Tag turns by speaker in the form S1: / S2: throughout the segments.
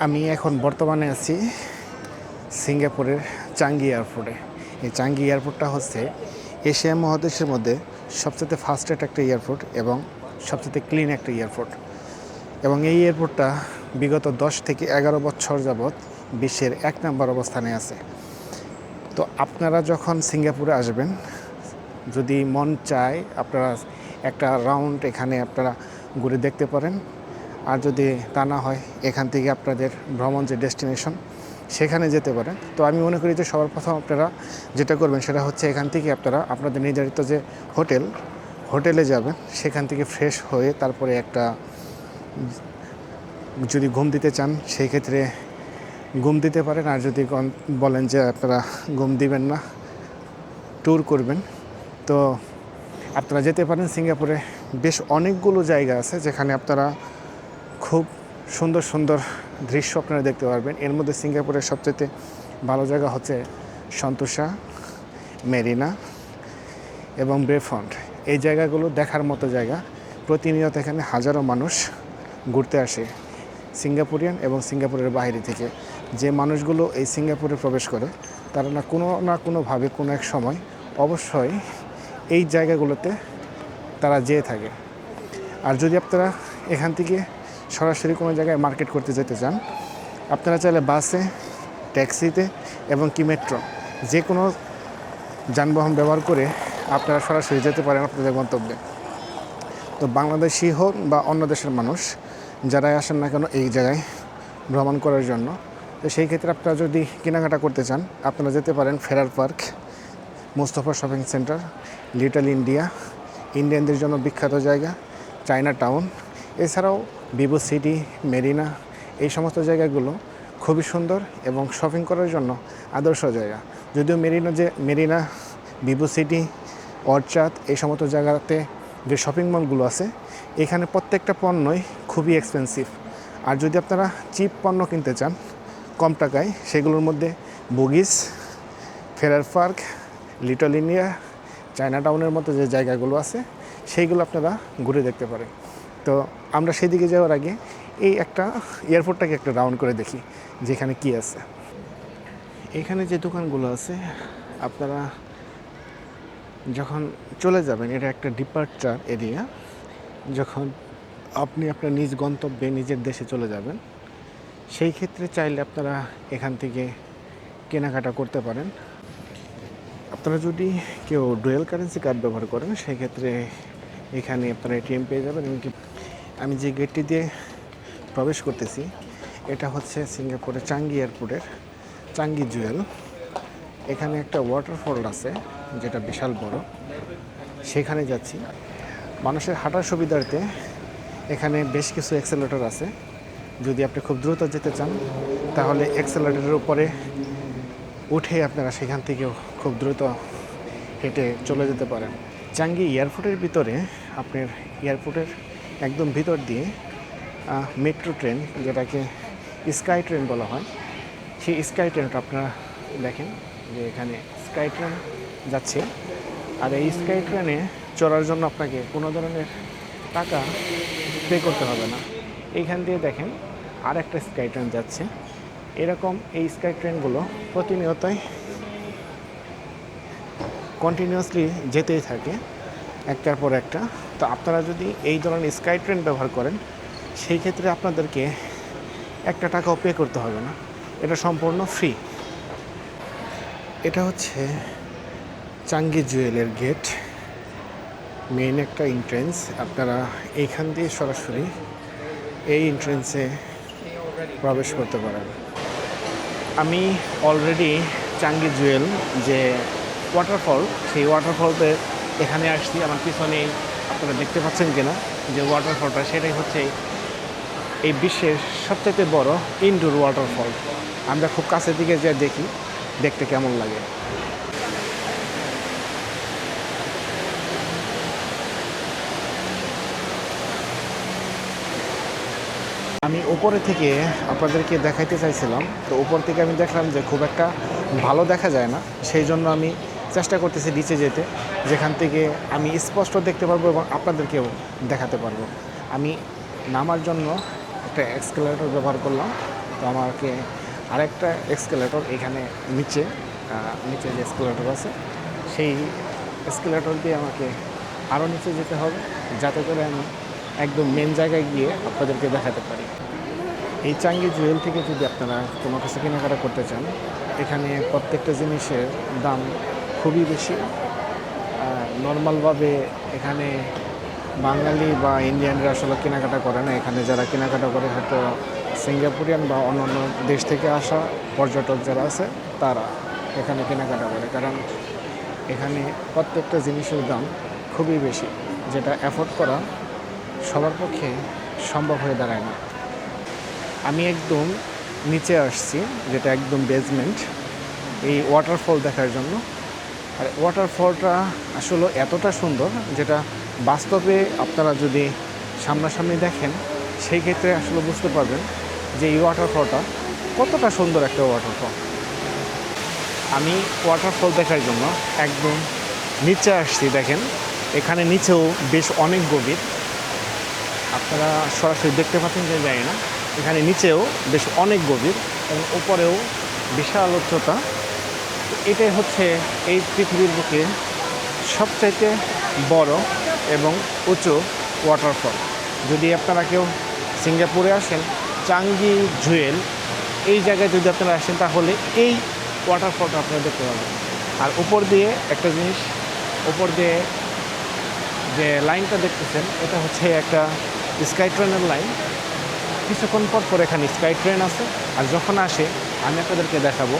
S1: আমি এখন বর্তমানে আছি সিঙ্গাপুরের চাঙ্গি এয়ারপোর্টে। এই চাঙ্গি এয়ারপোর্টটা হচ্ছে এশিয়া মহাদেশের মধ্যে সবচেয়ে ফাস্টেস্ট একটা এয়ারপোর্ট এবং সবচেয়ে ক্লিন একটা এয়ারপোর্ট। এবং এই এয়ারপোর্টটা বিগত 10 থেকে 11 বছর যাবৎ বিশ্বের 1 নম্বর অবস্থানে আছে। তো আপনারা যখন সিঙ্গাপুরে আসবেন, যদি মন চায় আপনারা একটা রাউন্ড এখানে আপনারা ঘুরে দেখতে পারেন। আর যদি তা না হয়, এখান থেকে আপনাদের ভ্রমণ যে ডেস্টিনেশন সেখানে যেতে পারেন। তো আমি মনে করি যে সবার প্রথম আপনারা যেটা করবেন সেটা হচ্ছে এখান থেকে আপনারা আপনাদের নির্ধারিত যে হোটেলে যাবেন, সেখান থেকে ফ্রেশ হয়ে তারপরে একটা যদি ঘুম দিতে চান সেই ক্ষেত্রে ঘুম দিতে পারেন। আর যদি বলেন যে আপনারা ঘুম দিবেন না, ট্যুর করবেন, তো আপনারা যেতে পারেন। সিঙ্গাপুরে বেশ অনেকগুলো জায়গা আছে যেখানে আপনারা খুব সুন্দর সুন্দর দৃশ্য আপনারা দেখতে পারবেন। এর মধ্যে সিঙ্গাপুরের সবচেয়ে ভালো জায়গা হচ্ছে সন্তোসা, মেরিনা এবং বেফ্রন্ট। এই জায়গাগুলো দেখার মতো জায়গা। প্রতিনিয়ত এখানে হাজারো মানুষ ঘুরতে আসে, সিঙ্গাপুরিয়ান এবং সিঙ্গাপুরের বাইরে থেকে। যে মানুষগুলো এই সিঙ্গাপুরে প্রবেশ করে তারা না কোনোভাবে কোনো এক সময় অবশ্যই এই জায়গাগুলোতে তারা যেয়ে থাকে। আর যদি আপনারা এখান থেকে সরাসরি কোনো জায়গায় মার্কেট করতে যেতে চান, আপনারা চাইলে বাসে, ট্যাক্সিতে এবং কি মেট্রো যে কোনো যানবাহন ব্যবহার করে আপনারা সরাসরি যেতে পারেন আপনাদের গন্তব্যে। তো বাংলাদেশি হোক বা অন্য দেশের মানুষ যারাই আসেন না কেন এই জায়গায় ভ্রমণ করার জন্য, তো সেই ক্ষেত্রে আপনারা যদি কেনাকাটা করতে চান আপনারা যেতে পারেন Farrer Park, Mustafa shopping centre, Little India, ইন্ডিয়ানদের জন্য বিখ্যাত জায়গা, চায়না টাউন, এছাড়াও ভিভো সিটি, মেরিনা, এই সমস্ত জায়গাগুলো খুবই সুন্দর এবং শপিং করার জন্য আদর্শ জায়গা। যদিও মেরিনা, ভিভো সিটি, অরচার্ড, এই সমস্ত জায়গাতে যে শপিং মলগুলো আছে এখানে প্রত্যেকটা পণ্যই খুবই এক্সপেন্সিভ। আর যদি আপনারা চিপ পণ্য কিনতে চান কম টাকায়, সেগুলোর মধ্যে বুগিস, ফেরার পার্ক, লিটল ইন্ডিয়া, চায়না টাউনের মতো যে জায়গাগুলো আছে সেইগুলো আপনারা ঘুরে দেখতে পারেন। তো আমরা সেদিকে যাওয়ার আগে এই একটা এয়ারপোর্টটাকে একটা রাউন্ড করে দেখি যেখানে কি আছে। এখানে যে দোকানগুলো আছে আপনারা যখন চলে যাবেন, এটা একটা ডিপার্চার এরিয়া। যখন আপনি আপনার নিজ গন্তব্যে নিজের দেশে চলে যাবেন, সেই ক্ষেত্রে চাইলে আপনারা এখান থেকে কেনাকাটা করতে পারেন। আপনারা যদি কেউ ডুয়েল কারেন্সি কার্ড ব্যবহার করেন সেই ক্ষেত্রে এখানে আপনারা এটিএম পেয়ে যাবেন। এমনকি আমি যে গেটটি দিয়ে প্রবেশ করতেছি এটা হচ্ছে সিঙ্গাপুরের চাঙ্গি এয়ারপোর্টের চাঙ্গি জুয়েল। এখানে একটা ওয়াটারফল আছে যেটা বিশাল বড়, সেখানে যাচ্ছি। মানুষের হাঁটার সুবিধার্থে এখানে বেশ কিছু অ্যাক্সেলেটর আছে। যদি আপনি খুব দ্রুত যেতে চান তাহলে অ্যাক্সেলেটরের উপরে উঠে আপনারা সেখান থেকেও খুব দ্রুত হেঁটে চলে যেতে পারেন। চাঙ্গি এয়ারপোর্টের ভিতরে আপনার এয়ারপোর্টের একদম ভিতর দিয়ে মেট্রো ট্রেন, যেটাকে স্কাই ট্রেন বলা হয়, সেই স্কাই ট্রেনটা আপনারা দেখেন যে এখানে স্কাই ট্রেন যাচ্ছে। আর এই স্কাই ট্রেনে চড়ার জন্য আপনাকে কোনো ধরনের টাকা পে করতে হবে না। এইখান দিয়ে দেখেন আর একটা স্কাই ট্রেন যাচ্ছে। এরকম এই স্কাই ট্রেনগুলো প্রতিনিয়তই কন্টিনিউয়াসলি যেতেই থাকে একটার পর একটা। তো আপনারা যদি এই ধরনের স্কাই ট্রেন ব্যবহার করেন সেই ক্ষেত্রে আপনাদেরকে একটা টাকাও পে করতে হবে না, এটা সম্পূর্ণ ফ্রি। এটা হচ্ছে চাঙ্গি জুয়েলের গেট, মেইন একটা এন্ট্রেন্স। আপনারা এইখান দিয়ে সরাসরি এই এন্ট্রেন্সে প্রবেশ করতে পারেন। আমি অলরেডি চাঙ্গি জুয়েল যে ওয়াটারফল, সেই ওয়াটারফলতে এখানে আসছি। আমার পিছনেই আপনারা দেখতে পাচ্ছেন কিনা যে ওয়াটারফলটা, সেটাই হচ্ছে এই বিশ্বের সবচেয়ে বড় ইনডোর ওয়াটারফল। আমরা খুব কাছের দিকে যে দেখি দেখতে কেমন লাগে। আমি উপরে থেকে আপনাদেরকে দেখাইতে চাইছিলাম, তো উপর থেকে আমি দেখলাম যে খুব একটা ভালো দেখা যায় না, সেই জন্য আমি চেষ্টা করতেছি নিচে যেতে, যেখান থেকে আমি স্পষ্ট দেখতে পারবো এবং আপনাদেরকেও দেখাতে পারবো। আমি নামার জন্য একটা এক্সকেলেটর ব্যবহার করলাম। তো আমাকে আরেকটা এসকেলেটর এখানে নিচে নিচে যে এসকেলেটর আছে সেই এসকেলেটর দিয়ে আমাকে আরও নিচে যেতে হবে, যাতে করে আমি একদম মেন জায়গায় গিয়ে আপনাদেরকে দেখাতে পারি। এই চাঙ্গি জুয়েল থেকে যদি আপনারা কোনো কিছু কেনাকাটা করতে চান, এখানে প্রত্যেকটা জিনিসের দাম খুবই বেশি। নর্মালভাবে এখানে বাঙালি বা ইন্ডিয়ানরা আসলে কেনাকাটা করে না। এখানে যারা কেনাকাটা করে হয়তো সিঙ্গাপুরিয়ান বা অন্যান্য দেশ থেকে আসা পর্যটক যারা আছে তারা এখানে কেনাকাটা করে, কারণ এখানে প্রত্যেকটা জিনিসের দাম খুবই বেশি, যেটা অ্যাফোর্ড করা সবার পক্ষে সম্ভব হয়ে দাঁড়ায় না। আমি একদম নিচে আসছি, যেটা একদম বেসমেন্ট, এই ওয়াটারফল দেখার জন্য। আর ওয়াটারফলটা আসলে এতটা সুন্দর, যেটা বাস্তবে আপনারা যদি সামনাসামনি দেখেন সেই ক্ষেত্রে আসলে বুঝতে পারবেন যে এই ওয়াটারফলটা কতটা সুন্দর একটা ওয়াটারফল। আমি ওয়াটারফল দেখার জন্য একদম নিচে আসছি। দেখেন এখানে নিচেও বেশ অনেক গভীর, আপনারা সরাসরি দেখতে পাচ্ছেন যে জানি না, এখানে নিচেও বেশ অনেক গভীর এবং উপরেও বিশাল উচ্চতা। এটাই হচ্ছে এই পৃথিবীর বুকে সবচাইতে বড় এবং উঁচু ওয়াটারফল। যদি আপনারা কেউ সিঙ্গাপুরে আসেন, চাঙ্গি জুয়েল এই জায়গায় যদি আপনারা আসেন, তাহলে এই ওয়াটারফলটা আপনারা দেখতে পাবেন। আর উপর দিয়ে একটা জিনিস, উপর দিয়ে যে লাইনটা দেখতেছেন, এটা হচ্ছে একটা স্কাই ট্রেনের লাইন। কিছুক্ষণ পর পর এখানে স্কাই ট্রেন আছে, আর যখন আসে আমি আপনাদেরকে দেখাবো।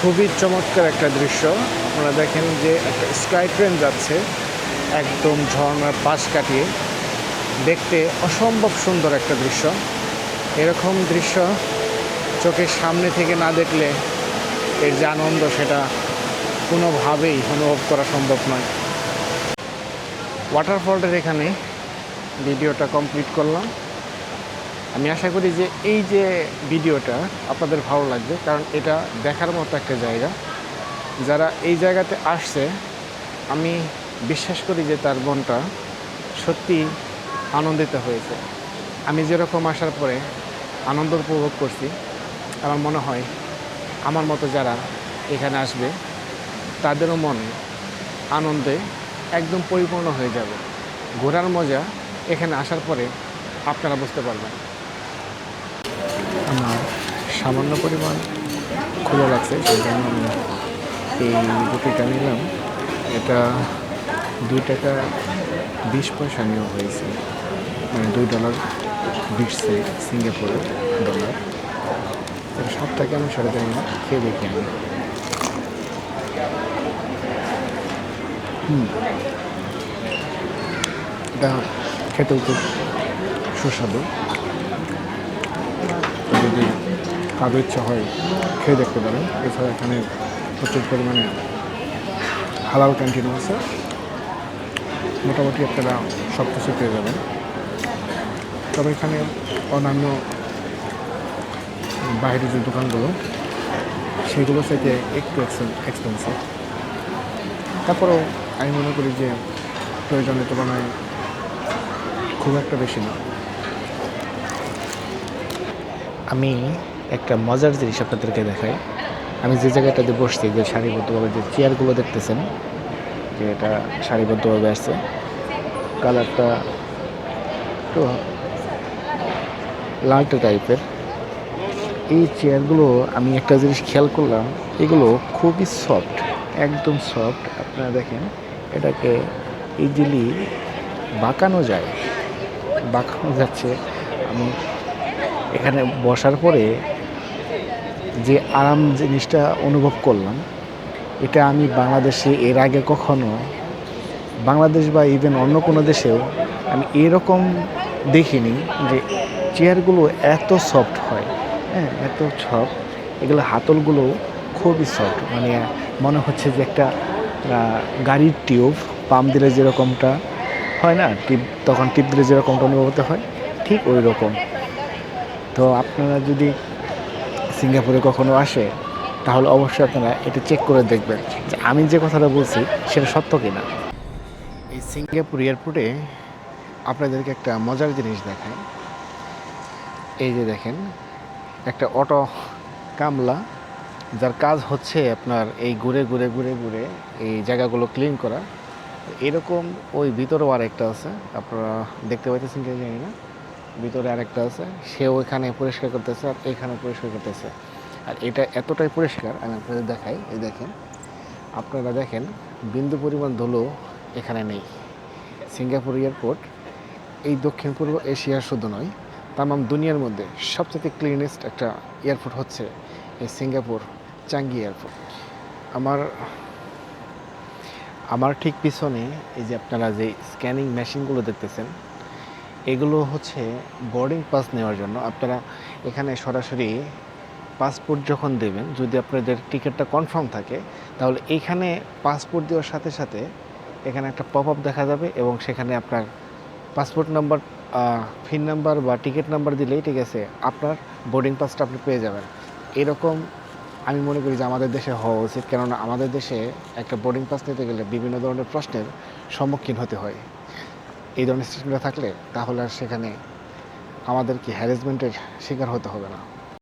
S1: খুবই চমৎকার একটা দৃশ্য। আপনারা দেখেন যে একটা স্কাই ট্রেন যাচ্ছে একদম ঝর্ণার পাশ কাটিয়ে, দেখতে অসম্ভব সুন্দর একটা দৃশ্য। এরকম দৃশ্য চোখের সামনে থেকে না দেখলে এর যে আনন্দ সেটা কোনোভাবেই অনুভব করা সম্ভব নয়। ওয়াটারফলটার এখানে ভিডিওটা কমপ্লিট করলাম। আমি আশা করি যে এই যে ভিডিওটা আপনাদের ভালো লাগবে, কারণ এটা দেখার মতো একটা জায়গা। যারা এই জায়গাতে আসছে, আমি বিশ্বাস করি যে তার মনটা সত্যি আনন্দিত হয়েছে। আমি যেরকম আসার পরে আনন্দ উপভোগ করছি, আমার মনে হয় আমার মতো যারা এখানে আসবে তাদেরও মন আনন্দে একদম পরিপূর্ণ হয়ে যাবে। ঘোরার মজা এখানে আসার পরে আপনারা বুঝতে পারবেন। আমার সামান্য পরিমাণ ক্ষুধা লাগছে, সেই জন্য আমি এই রুটিটা নিলাম। এটা $2.20 নেওয়া হয়েছে, মানে $2.20 সিঙ্গাপুরের ডলার। এর স্বাদটাকে আমি সরাসরি খেয়ে দেখি আমি। এটা খেতেও খুব সুস্বাদু। যদি কারো ইচ্ছা হয় খেয়ে দেখতে পারেন। এছাড়া এখানে প্রচুর পরিমাণে হালাল ক্যান্টিনও আছে। মোটামুটি আপনারা সব কিছু পেয়ে যাবেন। তবে এখানে অন্যান্য বাইরের যে দোকানগুলো সেগুলো থেকে একটু এক্সপেন্সিভ। তারপরেও আমি মনে করি যে প্রয়োজনের তুলনায় খুব একটা বেশি না। আমি একটা মজার জিনিস আপনাদেরকে দেখাই। আমি যে জায়গাটাতে বসছি, যে সারিবদ্ধভাবে যে চেয়ারগুলো দেখতেছেন, যে এটা সারিবদ্ধভাবে আসছে, কালারটা একটু লালটে টাইপের। এই চেয়ারগুলো আমি একটা জিনিস খেয়াল করলাম, এগুলো খুবই সফট, একদম সফট। আপনারা দেখেন এটাকে ইজিলি বাঁকানো যাচ্ছে। আমি এখানে বসার পরে যে আরাম জিনিসটা অনুভব করলাম, এটা আমি বাংলাদেশে এর আগে কখনো, বাংলাদেশ বা ইভেন অন্য কোনো দেশেও আমি এরকম দেখিনি যে চেয়ারগুলো এত সফট হয়। হ্যাঁ, এত সফট। এগুলো হাতলগুলো খুবই সফট, মানে মনে হচ্ছে যে একটা গাড়ির টিউব পাম্প দিলে যেরকমটা হয় না, তখন টিপ দিলে যেরকমটা অনুভব হতে হয়, ঠিক ওই রকম। তো আপনারা যদি সিঙ্গাপুরে কখনো আসে, তাহলে অবশ্যই আপনারা এটা চেক করে দেখবেন যে আমি যে কথাটা বলছি সেটা সত্য কিনা। এই সিঙ্গাপুর এয়ারপোর্টে আপনাদেরকে একটা মজার জিনিস দেখাই। এই যে দেখেন একটা অটো কামলা, যার কাজ হচ্ছে আপনার এই ঘুরে ঘুরে ঘুরে ঘুরে এই জায়গাগুলো ক্লিন করা। এরকম ওই ভিতরেও আরেকটা আছে, আপনারা দেখতে পাইতেছেন কি জানি না, ভিতরে আরেকটা আছে, সেও এখানে পরিষ্কার করতেছে আর এখানে পরিষ্কার করতেছে। আর এটা এতটাই পরিষ্কার, আমি আপনাদের দেখাই। এই দেখেন, আপনারা দেখেন বিন্দু পরিমাণ ধুলো এখানে নেই। সিঙ্গাপুর এয়ারপোর্ট এই দক্ষিণ পূর্ব এশিয়ার শুধু নয়, তামাম দুনিয়ার মধ্যে সবচেয়ে ক্লিনেস্ট একটা এয়ারপোর্ট হচ্ছে এই সিঙ্গাপুর চাঙ্গি এয়ারপোর্ট। আমার আমার ঠিক পিছনে এই যে আপনারা যে স্ক্যানিং মেশিনগুলো দেখতেছেন, এগুলো হচ্ছে বোর্ডিং পাস নেওয়ার জন্য। আপনারা এখানে সরাসরি পাসপোর্ট যখন দেবেন, যদি আপনাদের টিকিটটা কনফার্ম থাকে, তাহলে এইখানে পাসপোর্ট দেওয়ার সাথে সাথে এখানে একটা পপ আপ দেখা যাবে এবং সেখানে আপনার পাসপোর্ট নাম্বার, ফিন নাম্বার বা টিকিট নাম্বার দিলেই ঠিক আছে, আপনার বোর্ডিং পাসটা আপনি পেয়ে যাবেন। এরকম আমি মনে করি যে আমাদের দেশে হওয়া উচিত, কেননা আমাদের দেশে একটা বোর্ডিং পাস নিতে গেলে বিভিন্ন ধরনের প্রশ্নের সম্মুখীন হতে হয়। এই ধরনের সিস্টেমটা থাকলে তাহলে আর সেখানে আমাদেরকে হ্যারাসমেন্টের শিকার হতে হবে না।